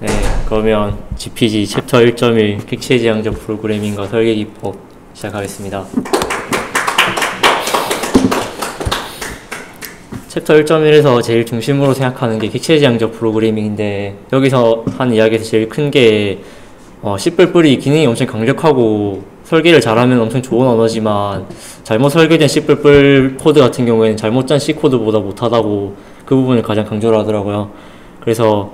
네, 그러면 GPG 챕터 1.1 객체 지향적 프로그래밍과 설계 기법 시작하겠습니다. 챕터 1.1에서 제일 중심으로 생각하는 게 객체 지향적 프로그래밍인데, 여기서 하는 이야기에서 제일 큰 게 C++이 기능이 엄청 강력하고 설계를 잘하면 엄청 좋은 언어지만, 잘못 설계된 C++ 코드 같은 경우에는 잘못 짠 C 코드보다 못하다고 그 부분을 가장 강조를 하더라고요. 그래서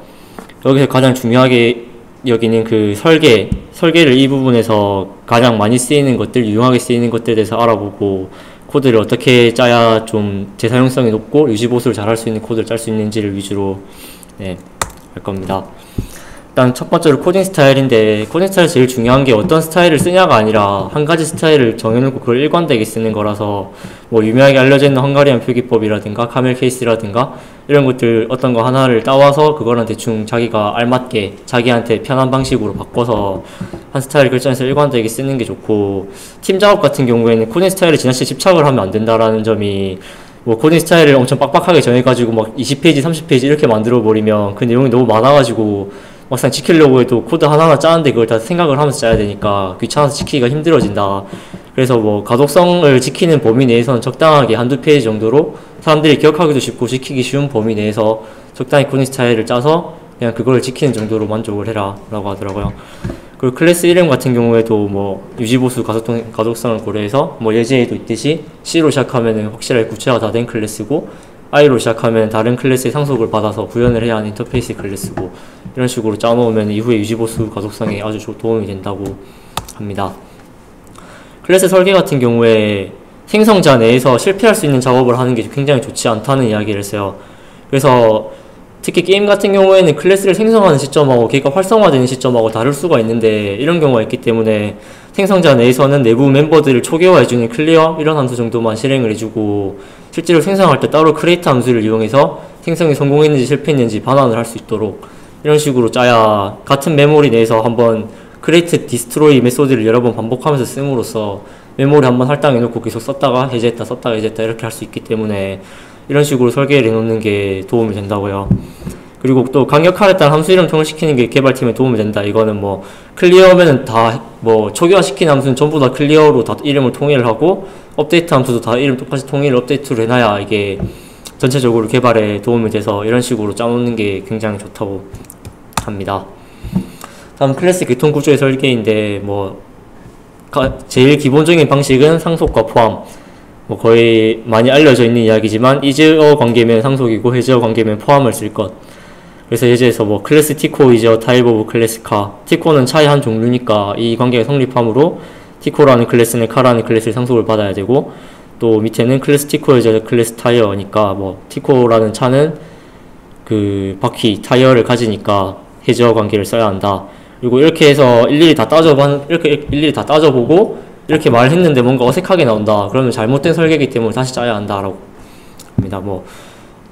여기서 가장 중요하게 여기는 그 설계를 이 부분에서 가장 많이 쓰이는 것들, 유용하게 쓰이는 것들에 대해서 알아보고, 코드를 어떻게 짜야 좀 재사용성이 높고 유지보수를 잘 할 수 있는 코드를 짤 수 있는지를 위주로 할 겁니다. 일단 첫 번째로 코딩 스타일인데, 코딩 스타일 제일 중요한 게 어떤 스타일을 쓰냐가 아니라 한 가지 스타일을 정해놓고 그걸 일관되게 쓰는 거라서, 뭐 유명하게 알려져 있는 헝가리안 표기법이라든가 카멜 케이스라든가 이런 것들 어떤 거 하나를 따와서 그거랑 대충 자기가 알맞게 자기한테 편한 방식으로 바꿔서 한 스타일을 결정해서 일관되게 쓰는 게 좋고, 팀 작업 같은 경우에는 코딩 스타일에 지나치게 집착을 하면 안 된다라는 점이, 뭐 코딩 스타일을 엄청 빡빡하게 정해가지고 막 20페이지 30페이지 이렇게 만들어 버리면 그 내용이 너무 많아가지고 막상 지키려고 해도 코드 하나하나 짜는데 그걸 다 생각을 하면서 짜야 되니까 귀찮아서 지키기가 힘들어진다. 그래서 뭐 가독성을 지키는 범위 내에서는 적당하게 한두 페이지 정도로 사람들이 기억하기도 쉽고 지키기 쉬운 범위 내에서 적당히 코딩 스타일을 짜서 그냥 그걸 지키는 정도로 만족을 해라 라고 하더라고요. 그리고 클래스 이름 같은 경우에도 뭐 유지보수 가독성을 고려해서 뭐 예제에도 있듯이 C로 시작하면 확실하게 구체화가 다 된 클래스고, I로 시작하면 다른 클래스의 상속을 받아서 구현을 해야 하는 인터페이스 클래스고, 이런 식으로 짜놓으면 이후에 유지보수 가독성에 아주 도움이 된다고 합니다. 클래스 설계 같은 경우에 생성자 내에서 실패할 수 있는 작업을 하는 게 굉장히 좋지 않다는 이야기를 했어요. 그래서 특히 게임 같은 경우에는 클래스를 생성하는 시점하고 걔가 활성화되는 시점하고 다를 수가 있는데, 이런 경우가 있기 때문에 생성자 내에서는 내부 멤버들을 초기화해주는 클리어 이런 함수 정도만 실행을 해주고, 실제로 생성할 때 따로 크리에이트 함수를 이용해서 생성이 성공했는지 실패했는지 반환을 할 수 있도록 이런 식으로 짜야 같은 메모리 내에서 한번 크리에이트 디스트로이 메소드를 여러 번 반복하면서 씀으로써 메모리 한번 할당해놓고 계속 썼다가 해제했다 썼다가 해제했다 이렇게 할 수 있기 때문에 이런 식으로 설계를 해놓는 게 도움이 된다고요. 그리고 또 강력화에 따른 함수 이름 통일시키는 게 개발팀에 도움이 된다. 이거는 뭐 클리어면은 다 뭐 초기화시킨 함수는 전부 다 클리어로 다 이름을 통일을 하고, 업데이트 함수도 다 이름 똑같이 통일을 업데이트로 해놔야 이게 전체적으로 개발에 도움이 돼서 이런 식으로 짜놓는 게 굉장히 좋다고 합니다. 다음 클래스 계통구조의 설계인데, 뭐 제일 기본적인 방식은 상속과 포함, 뭐 거의 많이 알려져 있는 이야기지만 이즈어 관계면 상속이고 해즈어 관계면 포함을 쓸 것. 그래서 예제에서 뭐 클래스 티코 이즈어 타입 오브 클래스 카, 티코는 차의 한 종류니까 이 관계가 성립하므로 티코라는 클래스는 카라는 클래스의 상속을 받아야 되고, 또 밑에는 클래스 티코 이즈어 클래스 타이어니까 뭐 티코라는 차는 그 바퀴 타이어를 가지니까 해즈어 관계를 써야 한다. 그리고 이렇게 해서 일일이 다 따져보고 이렇게 말했는데 뭔가 어색하게 나온다. 그러면 잘못된 설계이기 때문에 다시 짜야 한다라고 합니다. 뭐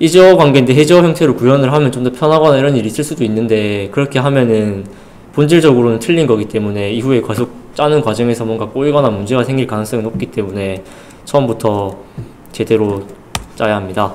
이즈어 관계인데 해즈어 형태로 구현을 하면 좀 더 편하거나 이런 일이 있을 수도 있는데, 그렇게 하면은 본질적으로는 틀린 거기 때문에 이후에 계속 짜는 과정에서 뭔가 꼬이거나 문제가 생길 가능성이 높기 때문에 처음부터 제대로 짜야 합니다.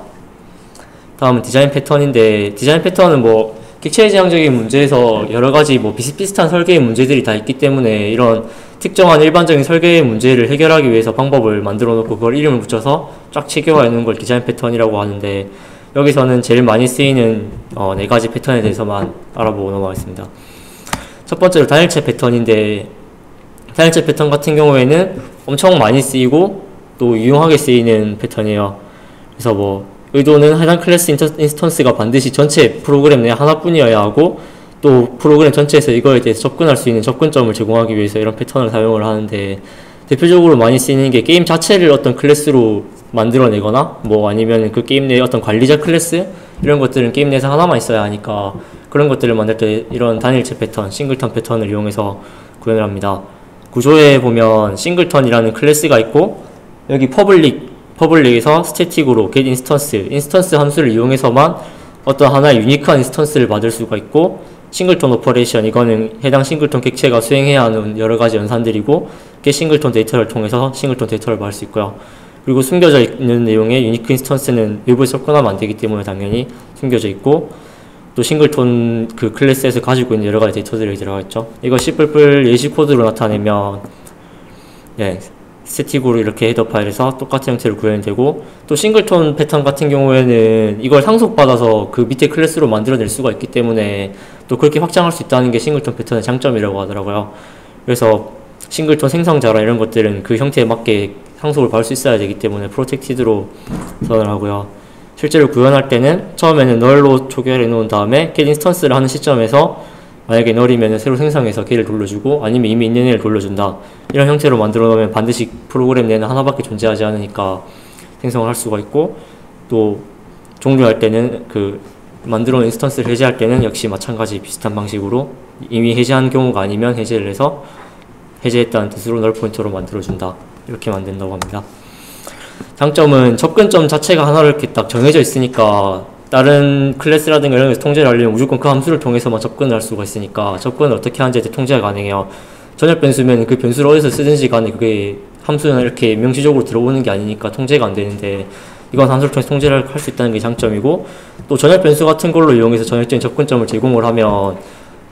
다음은 디자인 패턴인데, 디자인 패턴은 뭐 객체 지향적인 문제에서 여러가지 뭐 비슷비슷한 설계의 문제들이 다 있기 때문에 이런 특정한 일반적인 설계의 문제를 해결하기 위해서 방법을 만들어 놓고 그걸 이름을 붙여서 쫙 체계화해 놓은 걸 디자인 패턴이라고 하는데, 여기서는 제일 많이 쓰이는 4가지 패턴에 대해서만 알아보고 넘어가겠습니다. 첫 번째로 단일체 패턴인데, 단일체 패턴 같은 경우에는 엄청 많이 쓰이고 또 유용하게 쓰이는 패턴이에요. 그래서 뭐 의도는 해당 클래스 인스턴스가 반드시 전체 프로그램 내 하나뿐이어야 하고, 또 프로그램 전체에서 이거에 대해서 접근할 수 있는 접근점을 제공하기 위해서 이런 패턴을 사용을 하는데, 대표적으로 많이 쓰이는 게 게임 자체를 어떤 클래스로 만들어내거나 뭐 아니면 그 게임 내에 어떤 관리자 클래스 이런 것들은 게임 내에서 하나만 있어야 하니까, 그런 것들을 만들 때 이런 단일체 패턴, 싱글턴 패턴을 이용해서 구현을 합니다. 구조에 보면 싱글턴이라는 클래스가 있고, 여기 퍼블릭에서 스태틱으로 get 인스턴스 함수를 이용해서만 어떤 하나의 유니크한 인스턴스를 받을 수가 있고, 싱글턴 오퍼레이션, 이거는 해당 싱글턴 객체가 수행해야 하는 여러가지 연산들이고, get 싱글턴 데이터를 통해서 싱글턴 데이터를 받을 수 있고요. 그리고 숨겨져 있는 내용의 유니크 인스턴스는 외부에 접근하면 안 되기 때문에 당연히 숨겨져 있고, 또 싱글톤 그 클래스에서 가지고 있는 여러가지 데이터들이 들어가 있죠. 이거 C++ 예시 코드로 나타내면 네, 스태틱으로 이렇게 헤더 파일에서 똑같은 형태로 구현이 되고, 또 싱글톤 패턴 같은 경우에는 이걸 상속받아서 그 밑에 클래스로 만들어낼 수가 있기 때문에 또 그렇게 확장할 수 있다는 게 싱글톤 패턴의 장점이라고 하더라고요. 그래서 싱글톤 생성자라 이런 것들은 그 형태에 맞게 상속을 받을 수 있어야 되기 때문에 프로텍티드로 선언을 하고요. 실제로 구현할 때는 처음에는 널로 초기화해 놓은 다음에 get 인스턴스를 하는 시점에서 만약에 널이면 새로 생성해서 걔를 돌려주고, 아니면 이미 있는 애를 돌려준다, 이런 형태로 만들어 놓으면 반드시 프로그램 내는 하나밖에 존재하지 않으니까 생성을 할 수가 있고, 또 종료할 때는 그 만들어 놓은 인스턴스를 해제할 때는 역시 마찬가지 비슷한 방식으로 이미 해제한 경우가 아니면 해제를 해서 해제했다는 뜻으로 널 포인터로 만들어준다, 이렇게 만든다고 합니다. 장점은 접근점 자체가 하나로 이렇게 딱 정해져 있으니까 다른 클래스라든가 이런 데서 통제를 하려면 무조건 그 함수를 통해서만 접근을 할 수가 있으니까 접근을 어떻게 하는지에 대해 통제가 가능해요. 전역 변수면 그 변수를 어디서 쓰든지 간에 그게 함수는 이렇게 명시적으로 들어오는 게 아니니까 통제가 안 되는데, 이건 함수를 통해서 통제를 할 수 있다는 게 장점이고, 또 전역 변수 같은 걸로 이용해서 전역적인 접근점을 제공을 하면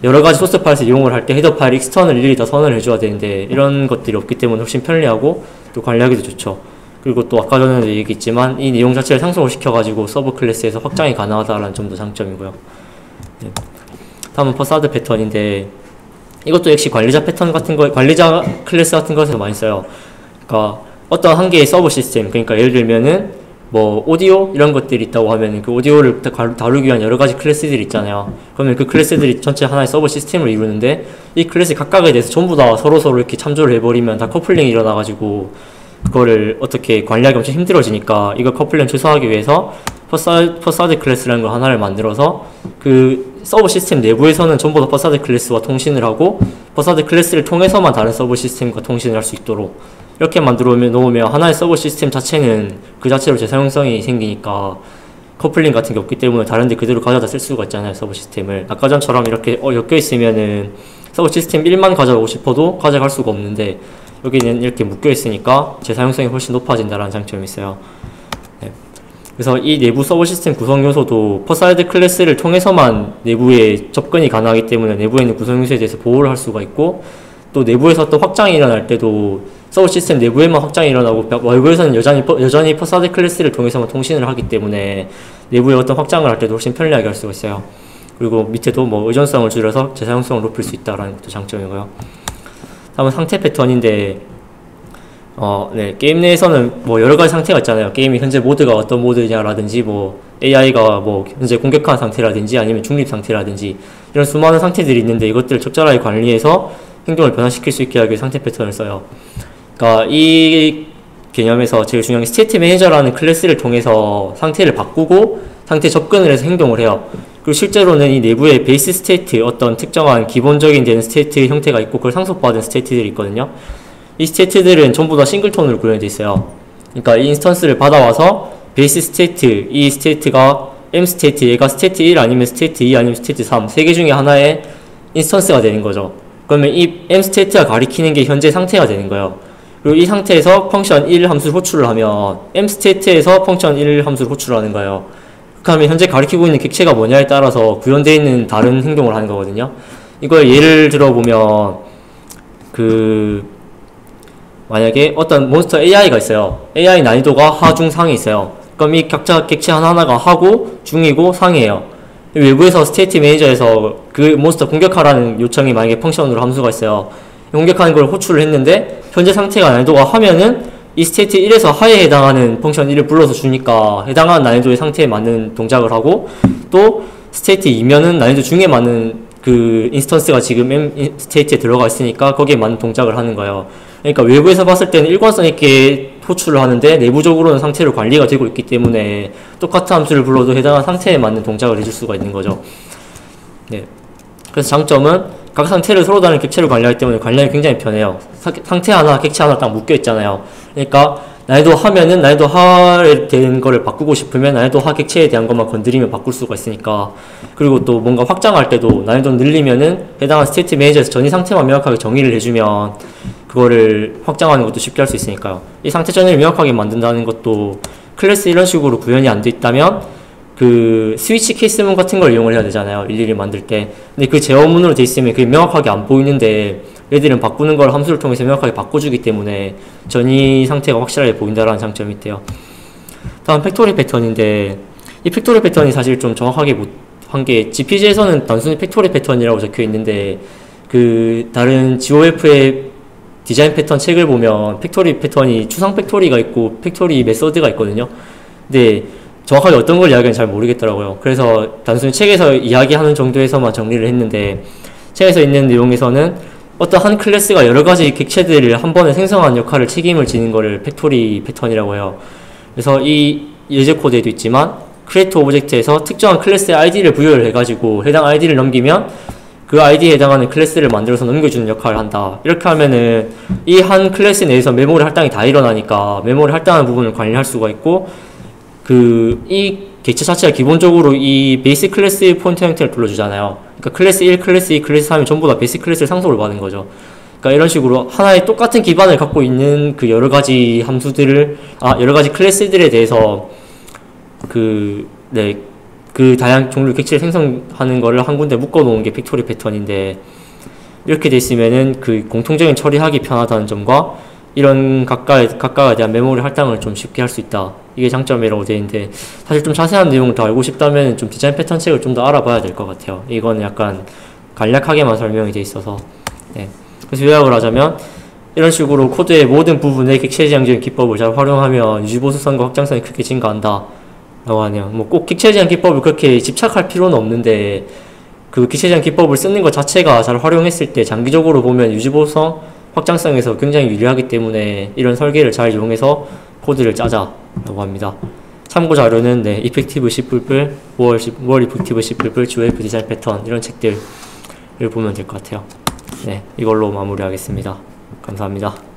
여러가지 소스 파일에서 이용을 할 때 헤더 파일 익스턴을 일일이 다 선언을 해줘야 되는데 이런 것들이 없기 때문에 훨씬 편리하고 또 관리하기도 좋죠. 그리고 또 아까 전에도 얘기했지만 이 내용 자체를 상속을 시켜가지고 서브 클래스에서 확장이 가능하다라는 점도 장점이고요. 네. 다음은 퍼사드 패턴인데, 이것도 역시 관리자 패턴 같은 거, 관리자 클래스 같은 것에서 많이 써요. 그러니까 어떤 한 개의 서브 시스템, 그러니까 예를 들면은 뭐 오디오 이런 것들이 있다고 하면은 그 오디오를 다루기 위한 여러 가지 클래스들이 있잖아요. 그러면 그 클래스들이 전체 하나의 서브 시스템을 이루는데, 이 클래스 각각에 대해서 전부 다 서로 이렇게 참조를 해버리면 다 커플링이 일어나가지고 그거를 어떻게 관리하기 엄청 힘들어지니까, 이걸 커플링 최소화하기 위해서 퍼사드 클래스라는 걸 하나를 만들어서 그 서브 시스템 내부에서는 전부 다 퍼사드 클래스와 통신을 하고, 퍼사드 클래스를 통해서만 다른 서브 시스템과 통신을 할 수 있도록 이렇게 만들어 놓으면 하나의 서브 시스템 자체는 그 자체로 재사용성이 생기니까 커플링 같은 게 없기 때문에 다른 데 그대로 가져다 쓸 수가 있잖아요, 서브 시스템을. 아까 전처럼 이렇게 엮여 있으면은 서브 시스템 1만 가져가고 싶어도 가져갈 수가 없는데, 여기는 이렇게 묶여 있으니까 재사용성이 훨씬 높아진다는 장점이 있어요. 네. 그래서 이 내부 서버 시스템 구성 요소도 퍼사이드 클래스를 통해서만 내부에 접근이 가능하기 때문에 내부에 있는 구성 요소에 대해서 보호를 할 수가 있고, 또 내부에서 또 확장이 일어날 때도 서버 시스템 내부에만 확장이 일어나고 외부에서는 여전히 퍼사이드 클래스를 통해서만 통신을 하기 때문에 내부에 어떤 확장을 할 때도 훨씬 편리하게 할 수가 있어요. 그리고 밑에도 뭐 의존성을 줄여서 재사용성을 높일 수 있다는 것도 장점이고요. 다음은 상태 패턴인데, 네, 게임 내에서는 뭐 여러 가지 상태가 있잖아요. 게임이 현재 모드가 어떤 모드냐라든지, 뭐 AI가 뭐 현재 공격하는 상태라든지, 아니면 중립 상태라든지, 이런 수많은 상태들이 있는데 이것들을 적절하게 관리해서 행동을 변화시킬 수 있게 하기 위해 상태 패턴을 써요. 그러니까 이 개념에서 제일 중요한 게 스테이트 매니저라는 클래스를 통해서 상태를 바꾸고 상태 접근을 해서 행동을 해요. 그리고 실제로는 이 내부에 베이스 스테이트, 어떤 특정한 기본적인 되는 스테이트 형태가 있고 그걸 상속받은 스테이트들이 있거든요. 이 스테이트들은 전부 다 싱글톤으로 구현되어 있어요. 그러니까 이 인스턴스를 받아와서 베이스 스테이트, 이 스테이트가 M 스테이트, 얘가 스테이트 1 아니면 스테이트 2 아니면 스테이트 3, 세 개 중에 하나의 인스턴스가 되는 거죠. 그러면 이 M 스테이트가 가리키는 게 현재 상태가 되는 거예요. 그리고 이 상태에서 펑션 1 함수를 호출을 하면 M 스테이트에서 펑션 1 함수를 호출하는 거예요. 그러면 현재 가리키고 있는 객체가 뭐냐에 따라서 구현되어 있는 다른 행동을 하는 거거든요. 이걸 예를 들어보면 만약에 어떤 몬스터 AI가 있어요. AI 난이도가 하, 중, 상이 있어요. 그럼 이 각자 객체 하나하나가 하고, 중이고, 상이에요. 외부에서 스테이트 매니저에서 그 몬스터 공격하라는 요청이 만약에 펑션으로 함수가 있어요. 공격하는 걸 호출을 했는데 현재 상태가 난이도가 하면은 이 스테이트 1에서 하에 해당하는 펑션 1을 불러서 주니까 해당하는 난이도의 상태에 맞는 동작을 하고, 또 스테이트 2면은 난이도 중에 맞는 그 인스턴스가 지금 M 스테이트에 들어가 있으니까 거기에 맞는 동작을 하는 거예요. 그러니까 외부에서 봤을 때는 일관성 있게 호출을 하는데 내부적으로는 상태로 관리가 되고 있기 때문에 똑같은 함수를 불러도 해당한 상태에 맞는 동작을 해줄 수가 있는 거죠. 네. 그래서 장점은 각 상태를 서로 다른 객체로 관리하기 때문에 관리하기 굉장히 편해요. 상태 하나, 객체 하나 딱 묶여 있잖아요. 그러니까 난이도 하면은 난이도 하에 대한 거를 바꾸고 싶으면 난이도 하 객체에 대한 것만 건드리면 바꿀 수가 있으니까. 그리고 또 뭔가 확장할 때도 난이도 늘리면은 해당한 스테이트 매니저에서 전이 상태만 명확하게 정의를 해주면 그거를 확장하는 것도 쉽게 할 수 있으니까요. 이 상태 전이를 명확하게 만든다는 것도 클래스 이런 식으로 구현이 안 돼 있다면 그 스위치 케이스문 같은 걸 이용을 해야 되잖아요. 일일이 만들 때. 근데 그 제어문으로 돼 있으면 그게 명확하게 안 보이는데 얘들은 바꾸는 걸 함수를 통해서 명확하게 바꿔주기 때문에 전이 상태가 확실하게 보인다라는 장점이 있대요. 다음 팩토리 패턴인데 이 팩토리 패턴이 사실 좀 정확하게 못한 게 GPG에서는 단순히 팩토리 패턴이라고 적혀 있는데 그 다른 GOF의 디자인 패턴 책을 보면 팩토리 패턴이 추상 팩토리가 있고 팩토리 메서드가 있거든요. 근데 정확하게 어떤 걸 이야기하는지 잘 모르겠더라고요. 그래서 단순히 책에서 이야기하는 정도에서만 정리를 했는데 책에서 있는 내용에서는 어떤 한 클래스가 여러가지 객체들을 한 번에 생성하는 역할을 책임을 지는 거를 팩토리 패턴이라고 해요. 그래서 이 예제 코드에도 있지만 create 오브젝트에서 특정한 클래스의 id를 부여를 해가지고 해당 id를 넘기면 그 id에 해당하는 클래스를 만들어서 넘겨주는 역할을 한다. 이렇게 하면은 이 한 클래스 내에서 메모리 할당이 다 일어나니까 메모리 할당하는 부분을 관리할 수가 있고 이 객체 자체가 기본적으로 이 베이스 클래스의 포인터 형태를 불러주잖아요. 그러니까 클래스 1, 클래스 2, 클래스 3이 전부 다 베이스 클래스를 상속을 받은 거죠. 그러니까 이런 식으로 하나의 똑같은 기반을 갖고 있는 그 여러가지 함수들을, 여러가지 클래스들에 대해서 그 다양한 종류 객체를 생성하는 거를 한 군데 묶어 놓은 게 팩토리 패턴인데, 이렇게 돼 있으면은 그 공통적인 처리하기 편하다는 점과 이런 각각에 대한 메모리 할당을 좀 쉽게 할 수 있다. 이게 장점이라고 되어 있는데, 사실 좀 자세한 내용을 더 알고 싶다면 좀 디자인 패턴 책을 좀 더 알아봐야 될 것 같아요. 이거는 약간 간략하게만 설명이 돼 있어서. 네. 그래서 요약을 하자면, 이런 식으로 코드의 모든 부분에 객체지향적인 기법을 잘 활용하면 유지보수성과 확장성이 크게 증가한다 라고 하네요. 뭐 꼭 객체지향 기법을 그렇게 집착할 필요는 없는데, 그 객체지향 기법을 쓰는 것 자체가 잘 활용했을 때 장기적으로 보면 유지보수성, 확장성에서 굉장히 유리하기 때문에 이런 설계를 잘 이용해서 코드를 짜자 라고 합니다. 참고 자료는 이펙티브 C++, 월 이펙티브 C++, GOF 디자인 패턴 이런 책들을 보면 될 것 같아요. 네, 이걸로 마무리하겠습니다. 감사합니다.